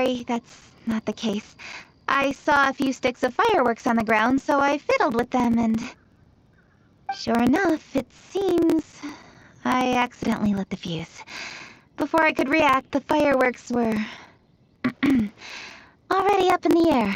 sorry, that's not the case. I saw a few sticks of fireworks on the ground, so I fiddled with them and... Sure enough, it seems... I accidentally lit the fuse. Before I could react, the fireworks were... already up in the air.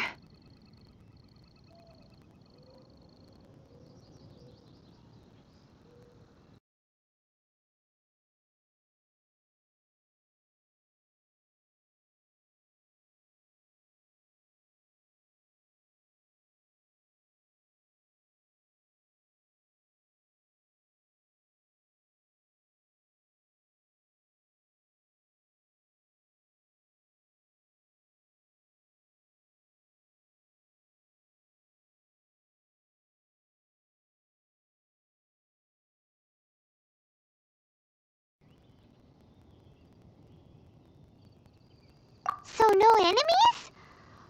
So no enemies?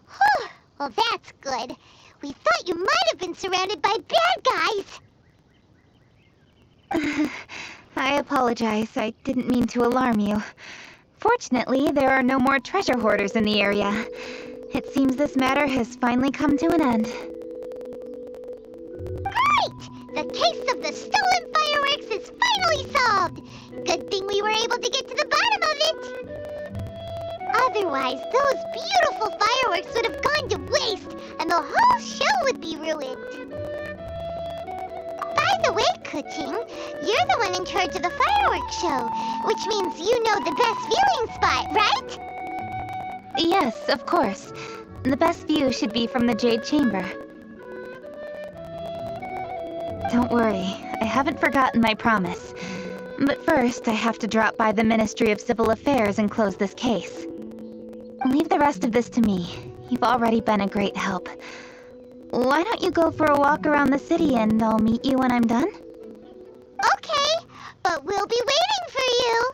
Whew, well that's good. We thought you might have been surrounded by bad guys. I apologize. I didn't mean to alarm you. Fortunately, there are no more treasure hoarders in the area. It seems this matter has finally come to an end. Great! The case of the stolen fireworks is finally solved! Good thing we were able to get to the bottom of it! Otherwise, those beautiful fireworks would have gone to waste, and the whole show would be ruined. By the way, Kuching, you're the one in charge of the fireworks show, which means you know the best viewing spot, right? Yes, of course. The best view should be from the Jade Chamber. Don't worry, I haven't forgotten my promise. But first, I have to drop by the Ministry of Civil Affairs and close this case. Leave the rest of this to me. You've already been a great help. Why don't you go for a walk around the city and I'll meet you when I'm done? Okay, but we'll be waiting for you.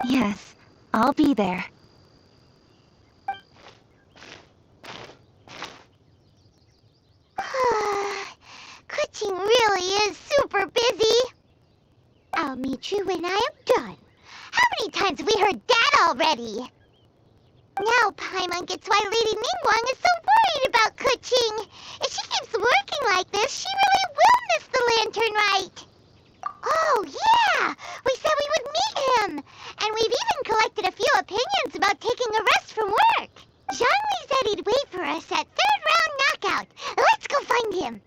Yes, I'll be there. Kuching really is super busy. I'll meet you when I am done. How many times have we heard that already? Now Paimon gets why Lady Ningguang is so worried about Kuching. If she keeps working like this, she really will miss the lantern rite. Oh yeah, we said we would meet him. And we've even collected a few opinions about taking a rest from work. Zhongli said he'd wait for us at third round knockout. Let's go find him.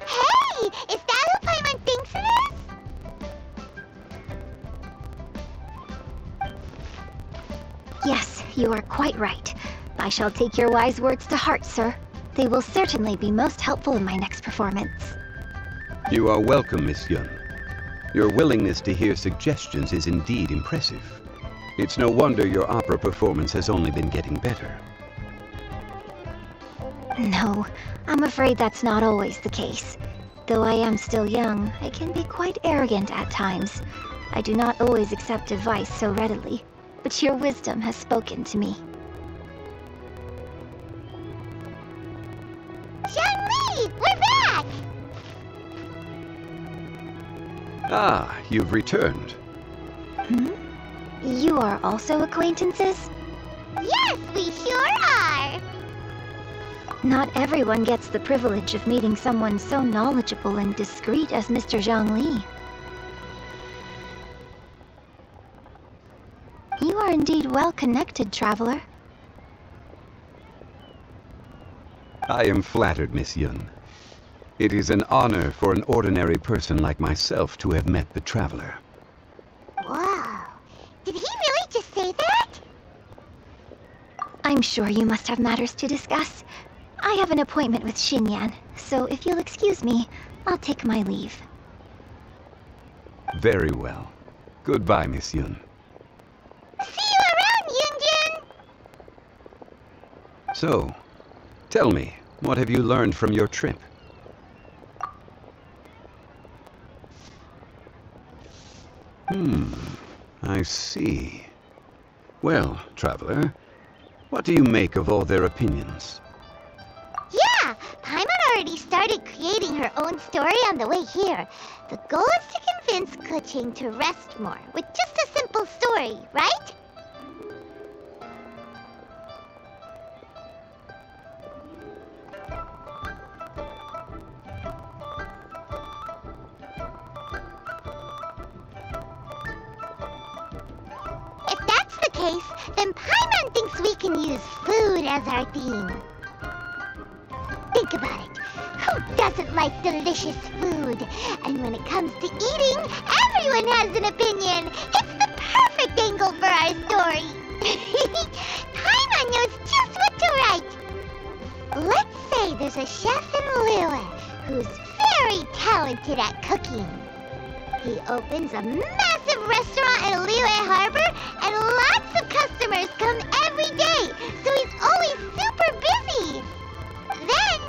Hey, is that who Paimon thinks it is? Yes, you are quite right. I shall take your wise words to heart, sir. They will certainly be most helpful in my next performance. You are welcome, Miss Yun. Your willingness to hear suggestions is indeed impressive. It's no wonder your opera performance has only been getting better. No, I'm afraid that's not always the case. Though I am still young, I can be quite arrogant at times. I do not always accept advice so readily, but your wisdom has spoken to me. Zhongli, we're back! Ah, you've returned. Hmm? You are also acquaintances? Yes, we sure are! Not everyone gets the privilege of meeting someone so knowledgeable and discreet as Mr. Zhongli. You are indeed well connected, traveler. I am flattered, Miss Yun. It is an honor for an ordinary person like myself to have met the traveler. Whoa. Did he really just say that? I'm sure you must have matters to discuss. I have an appointment with Xinyan, so if you'll excuse me, I'll take my leave. Very well. Goodbye, Miss Yun. See you around, Yunjin! So, tell me, what have you learned from your trip? I see. Well, traveler, what do you make of all their opinions? Yeah, Paimon already started creating her own story on the way here. The goal is to convince Kuching to rest more with just a simple story, right? If that's the case, then Paimon thinks we can use food as our theme. Think about it. Who doesn't like delicious food? And when it comes to eating, everyone has an opinion. It's the perfect angle for our story. Paimon knows just what to write. Let's say there's a chef in Liyue who's very talented at cooking. He opens a massive restaurant in Liyue Harbor, and lots of customers come every day, so he's always super busy. Then,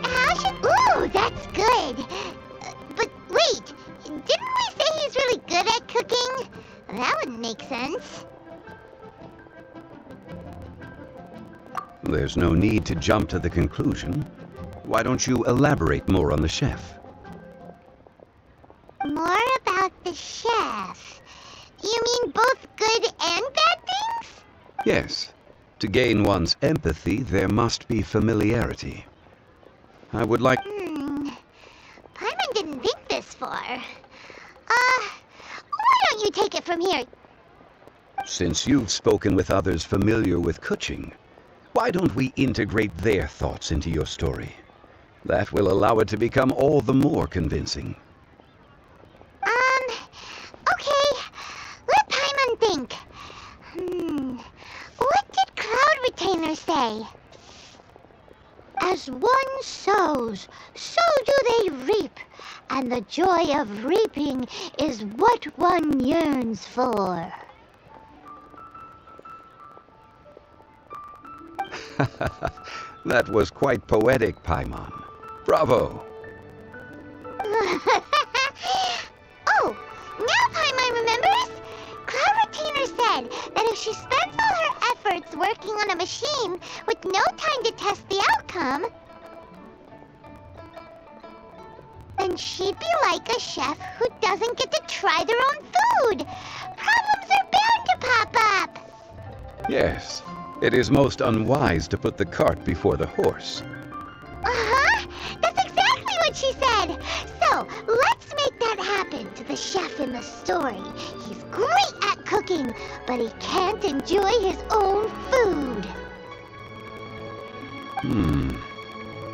how should... Ooh, that's good. But wait, didn't we say he's really good at cooking? That wouldn't make sense. There's no need to jump to the conclusion. Why don't you elaborate more on the chef? More about the chef. You mean both good and bad things? Yes. To gain one's empathy, there must be familiarity. I would like... Paimon didn't think this far. Why don't you take it from here? Since you've spoken with others familiar with Kuching, why don't we integrate their thoughts into your story? That will allow it to become all the more convincing. Okay. Let Paimon think. What did Cloud Retainer say? As one sows, so do they reap. And the joy of reaping is what one yearns for. That was quite poetic, Paimon. Bravo! Oh, now Paimon remembers? Cloud Retainer said that if she spends all her efforts working on a machine with no time to test the outcome, then she'd be like a chef who doesn't get to try their own food. Problems are bound to pop up. Yes, it is most unwise to put the cart before the horse. Uh-huh. That's exactly what she said. So, let's make that happen to the chef in the story. He's great at cooking, but he can't enjoy his own food.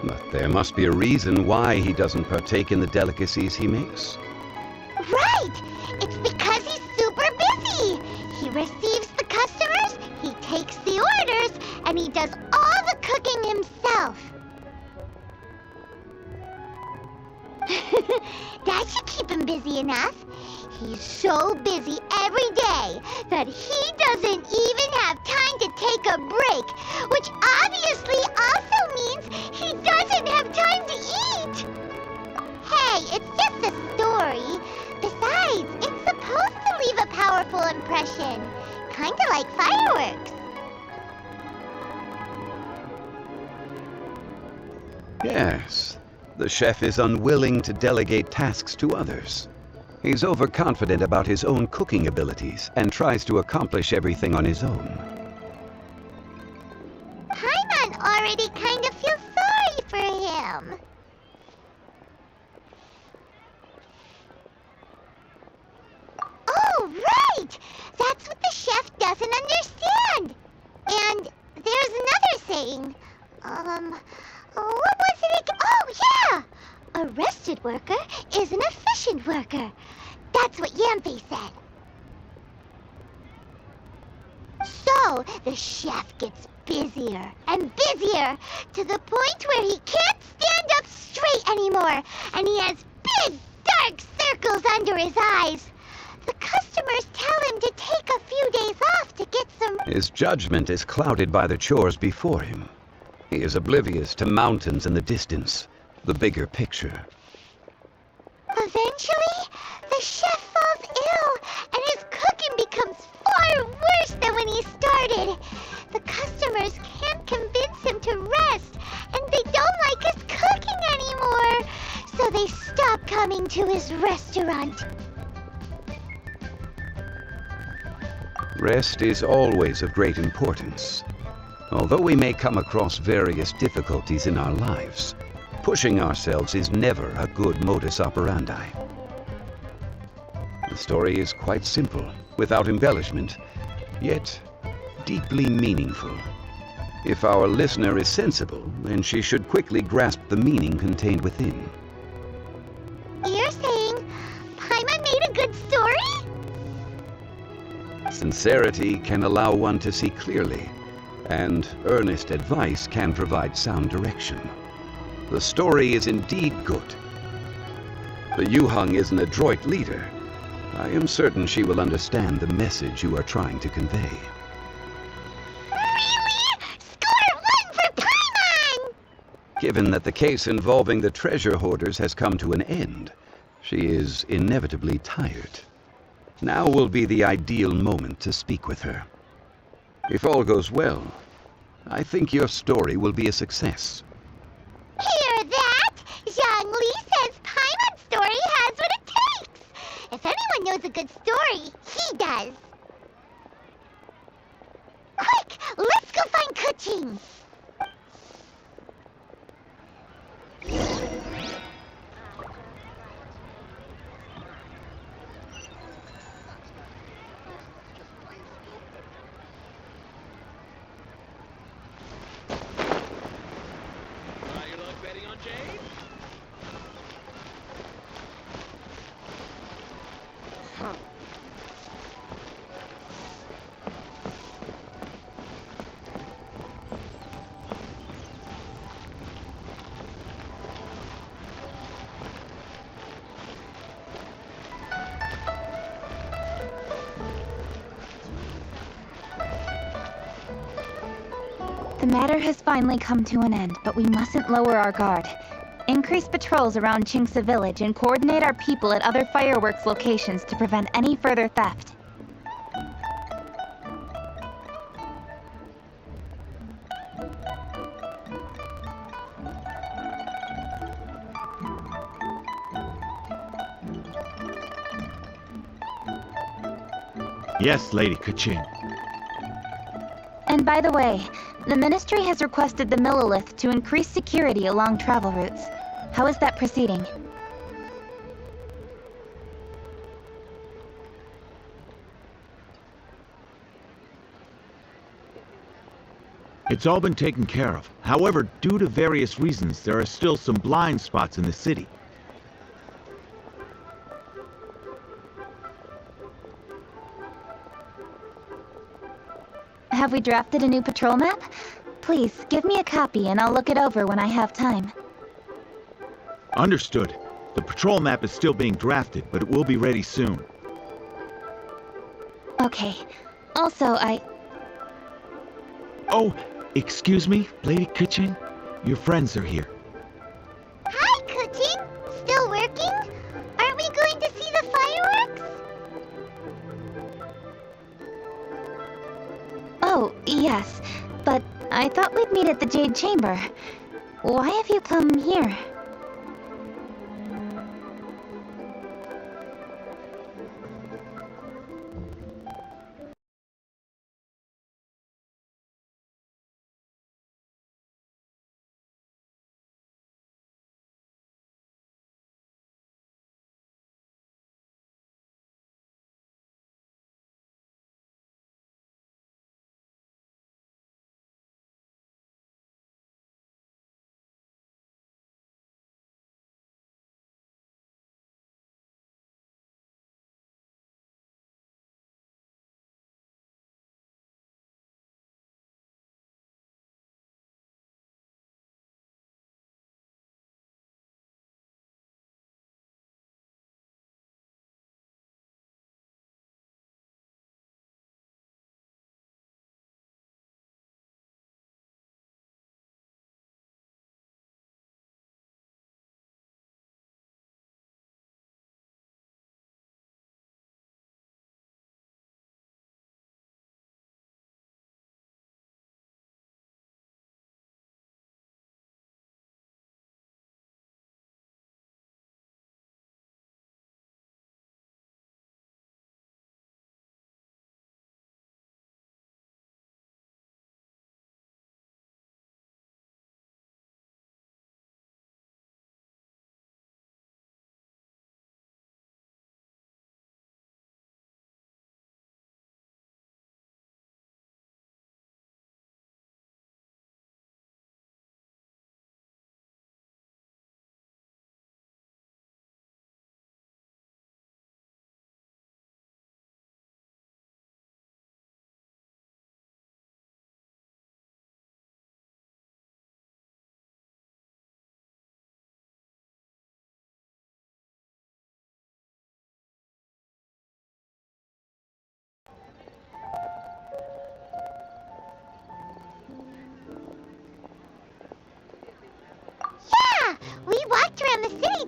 But there must be a reason why he doesn't partake in the delicacies he makes. Right! It's because he's super busy. He receives the customers, he takes the orders, and he does all the cooking himself. That should keep him busy enough. He's so busy every day that he doesn't even have time to take a break, which obviously also means he doesn't have time to eat. Hey, it's just a story. Besides, it's supposed to leave a powerful impression. Kinda like fireworks. Yes, the chef is unwilling to delegate tasks to others. He's overconfident about his own cooking abilities and tries to accomplish everything on his own. Paimon already kind of feels sorry for him. Oh, right! That's what the chef doesn't understand. And there's another saying. now, the chef gets busier and busier to the point where he can't stand up straight anymore, and he has big, dark circles under his eyes. The customers tell him to take a few days off to get some... His judgment is clouded by the chores before him. He is oblivious to mountains in the distance, the bigger picture. Eventually, the chef falls ill, and his cooking becomes far worse than when he started. The customers can't convince him to rest, and they don't like his cooking anymore, so they stop coming to his restaurant. Rest is always of great importance. Although we may come across various difficulties in our lives, pushing ourselves is never a good modus operandi. The story is quite simple, without embellishment, yet deeply meaningful. If our listener is sensible, then she should quickly grasp the meaning contained within. You're saying Paimon made a good story? Sincerity can allow one to see clearly, and earnest advice can provide sound direction. The story is indeed good. The Yuheng is an adroit leader. I am certain she will understand the message you are trying to convey. Really? Score 1 for Paimon! Given that the case involving the treasure hoarders has come to an end, she is inevitably tired. Now will be the ideal moment to speak with her. If all goes well, I think your story will be a success. Hear that? Zhang Li says Paimon's story has what it takes. If anyone knows a good story, he does. Quick, let's go find Kuching. The matter has finally come to an end, but we mustn't lower our guard. Increase patrols around Qingce Village and coordinate our people at other fireworks locations to prevent any further theft. Yes, Lady Kuching. And by the way, the Ministry has requested the Millilith to increase security along travel routes. How is that proceeding? It's all been taken care of. However, due to various reasons, there are still some blind spots in the city. Have we drafted a new patrol map? Please, give me a copy and I'll look it over when I have time. Understood. The patrol map is still being drafted, but it will be ready soon. Okay. Also, Oh, excuse me, Lady Kuching? Your friends are here. Hi, Kuching. Still working? Aren't we going to see the fireworks? Oh, yes. But I thought we'd meet at the Jade Chamber. Why have you come here?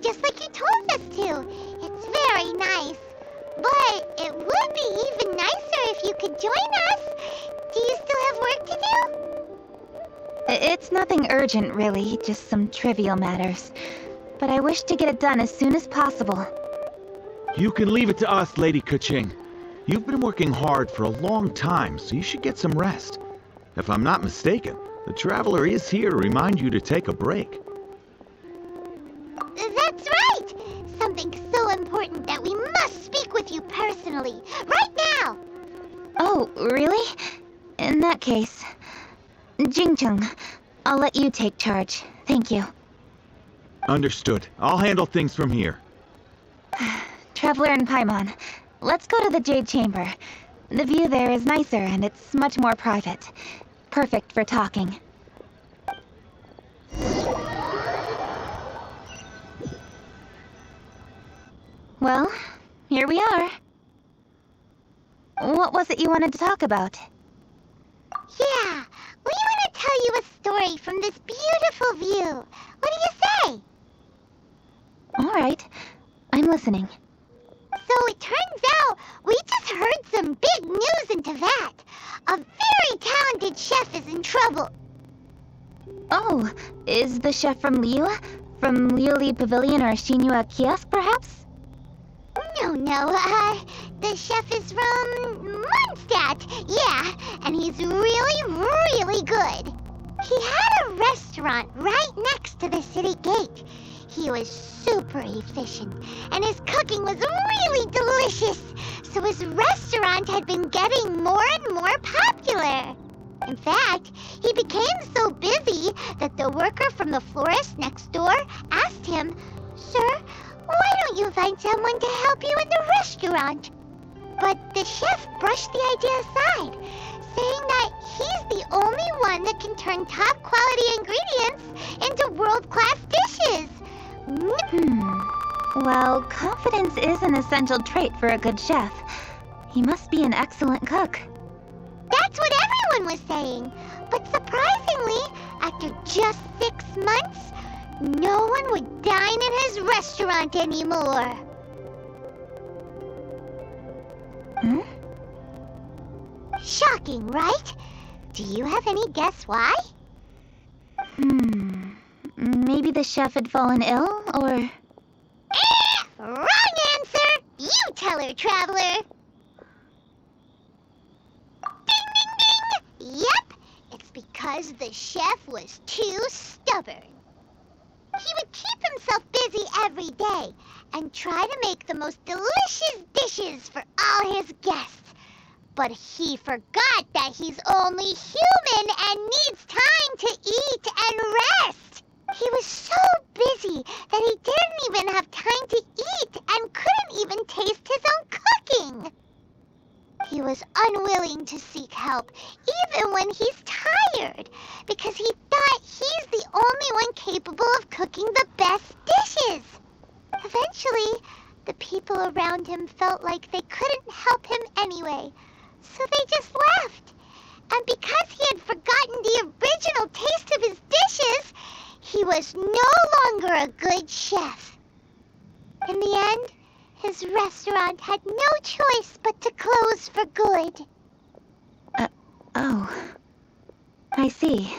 just like you told us to. It's very nice. But it would be even nicer if you could join us. Do you still have work to do? It's nothing urgent, really, just some trivial matters. But I wish to get it done as soon as possible. You can leave it to us, Lady Keqing. You've been working hard for a long time, so you should get some rest. If I'm not mistaken, the Traveler is here to remind you to take a break. That's right! Something so important that we must speak with you personally, right now! Oh, really? In that case... Jingcheng, I'll let you take charge. Thank you. Understood. I'll handle things from here. Traveler and Paimon, let's go to the Jade Chamber. The view there is nicer and it's much more private. Perfect for talking. Well, here we are. What was it you wanted to talk about? Yeah, we want to tell you a story from this beautiful view. What do you say? All right, I'm listening. So it turns out we just heard some big news in Teyvat. A very talented chef is in trouble. Oh, is the chef from Liu? From Liuli Pavilion or Shinua Kiosk, perhaps? No, the chef is from Mondstadt, yeah, and he's really good. He had a restaurant right next to the city gate. He was super efficient, and his cooking was really delicious, so his restaurant had been getting more and more popular. In fact, he became so busy that the worker from the florist next door asked him, "Sir, why don't you find someone to help you in the restaurant?" But the chef brushed the idea aside, saying that he's the only one that can turn top-quality ingredients into world-class dishes. Well, confidence is an essential trait for a good chef. He must be an excellent cook. That's what everyone was saying. But surprisingly, after just 6 months, no one would dine in his restaurant anymore. Shocking, right? Do you have any guess why? Maybe the chef had fallen ill, or... Wrong answer! You tell her, Traveler! Ding, ding, ding! Yep, it's because the chef was too stubborn. He would keep himself busy every day and try to make the most delicious dishes for all his guests. But he forgot that he's only human and needs time to eat and rest. He was so busy that he didn't even have time to eat and couldn't even taste his own cooking. He was unwilling to seek help, even when he's tired, because he thought he's the only one capable of cooking the best dishes. Eventually, the people around him felt like they couldn't help him anyway, so they just left. And because he had forgotten the original taste of his dishes, he was no longer a good chef. In the end, his restaurant had no choice but to close for good. Oh. I see.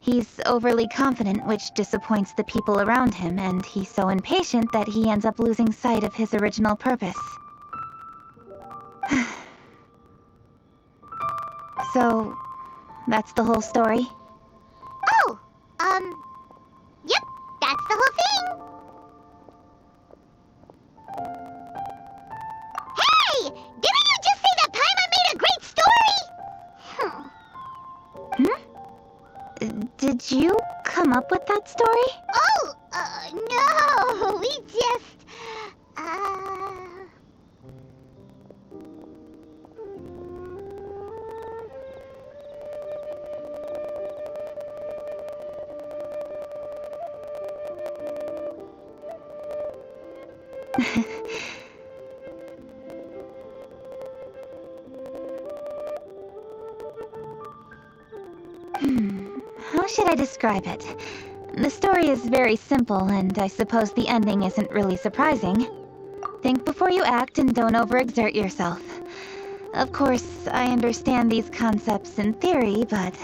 He's overly confident, which disappoints the people around him, and he's so impatient that he ends up losing sight of his original purpose. So, that's the whole story? Oh, yep, that's the whole thing. Hey! Didn't you just say that Paimon made a great story? Did you come up with that story? Oh, no, we just, How should I describe it? The story is very simple, and I suppose the ending isn't really surprising. Think before you act and don't overexert yourself. Of course, I understand these concepts in theory, but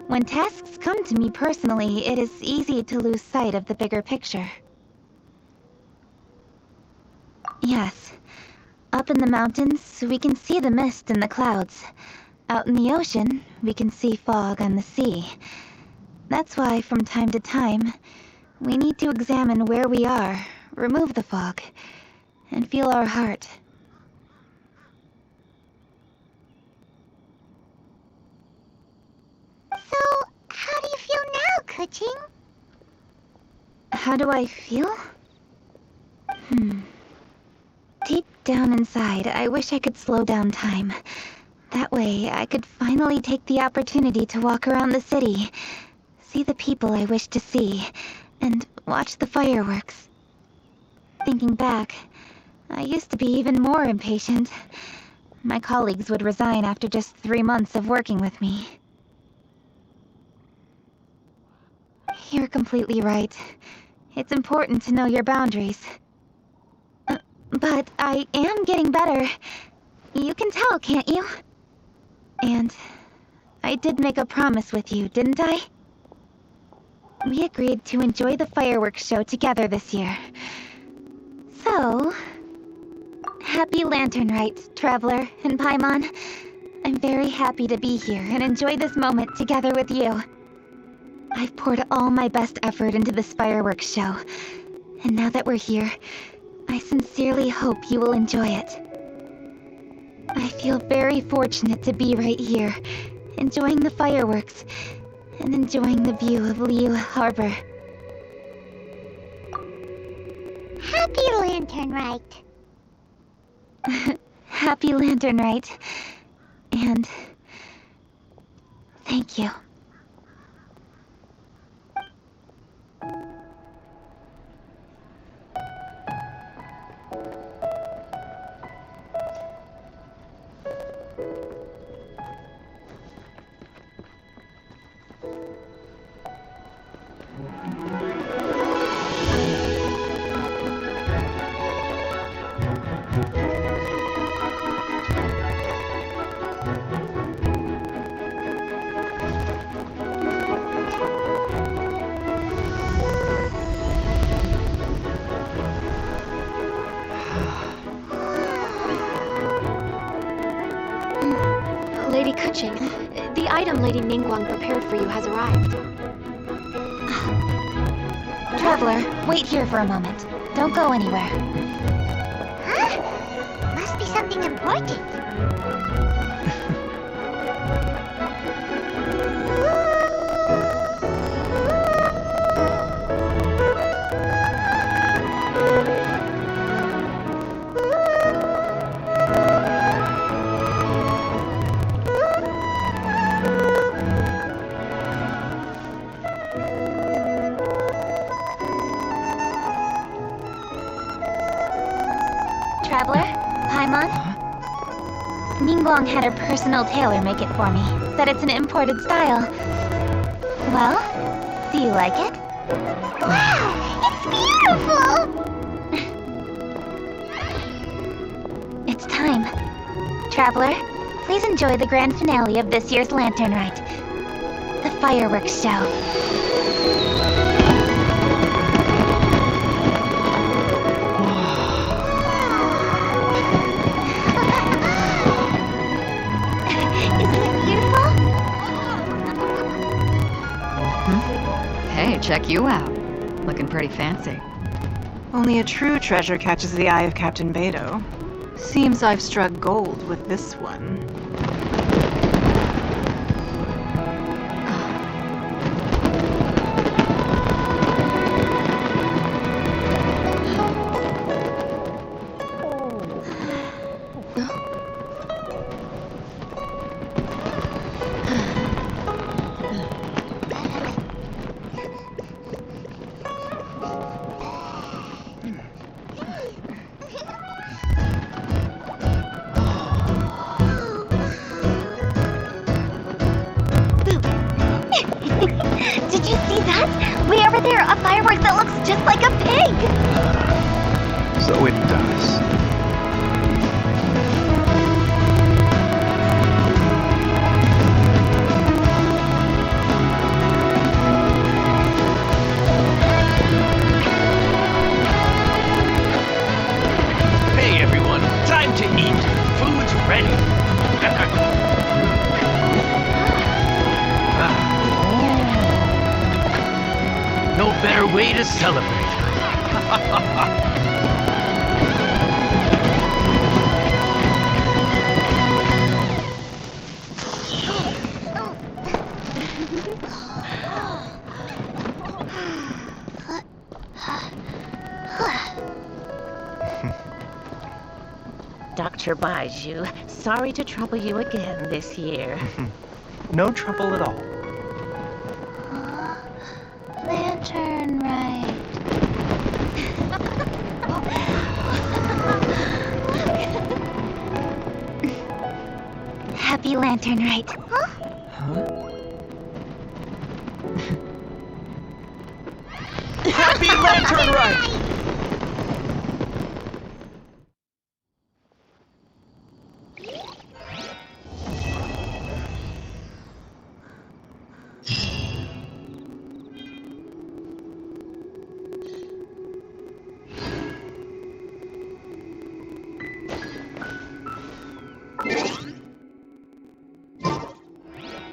when tasks come to me personally, it is easy to lose sight of the bigger picture. Yes. Up in the mountains, we can see the mist in the clouds. Out in the ocean, we can see fog on the sea. That's why, from time to time, we need to examine where we are, remove the fog, and feel our heart. So, how do you feel now, Kuching? How do I feel? Deep down inside, I wish I could slow down time. That way, I could finally take the opportunity to walk around the city, see the people I wish to see, and watch the fireworks. Thinking back, I used to be even more impatient. My colleagues would resign after just 3 months of working with me. You're completely right. It's important to know your boundaries. But I am getting better. You can tell, can't you? And I did make a promise with you, didn't I? We agreed to enjoy the fireworks show together this year. So, happy Lantern Rite, Traveler and Paimon. I'm very happy to be here and enjoy this moment together with you. I've poured all my best effort into this fireworks show, and now that we're here, I sincerely hope you will enjoy it. I feel very fortunate to be right here, enjoying the fireworks, and enjoying the view of Liu Harbor. Happy Lantern Rite. Happy Lantern Rite. And thank you. Lady Kuching, the item Lady Ningguang prepared for you has arrived. Traveler, wait here for a moment. Don't go anywhere. Huh? Must be something important. Traveler? Paimon? Ningguang had her personal tailor make it for me. Said it's an imported style. Well, do you like it? Wow! It's beautiful! It's time. Traveler, please enjoy the grand finale of this year's Lantern Rite. The fireworks show. Hey, check you out. Looking pretty fancy. Only a true treasure catches the eye of Captain Beidou. Seems I've struck gold with this one. just like a pig! So it does. Hey everyone, time to eat. Food's ready. No better way to celebrate. Dr. Baiju, sorry to trouble you again this year. No trouble at all. Lantern right. Happy Lantern Rite. Happy Lantern Rite!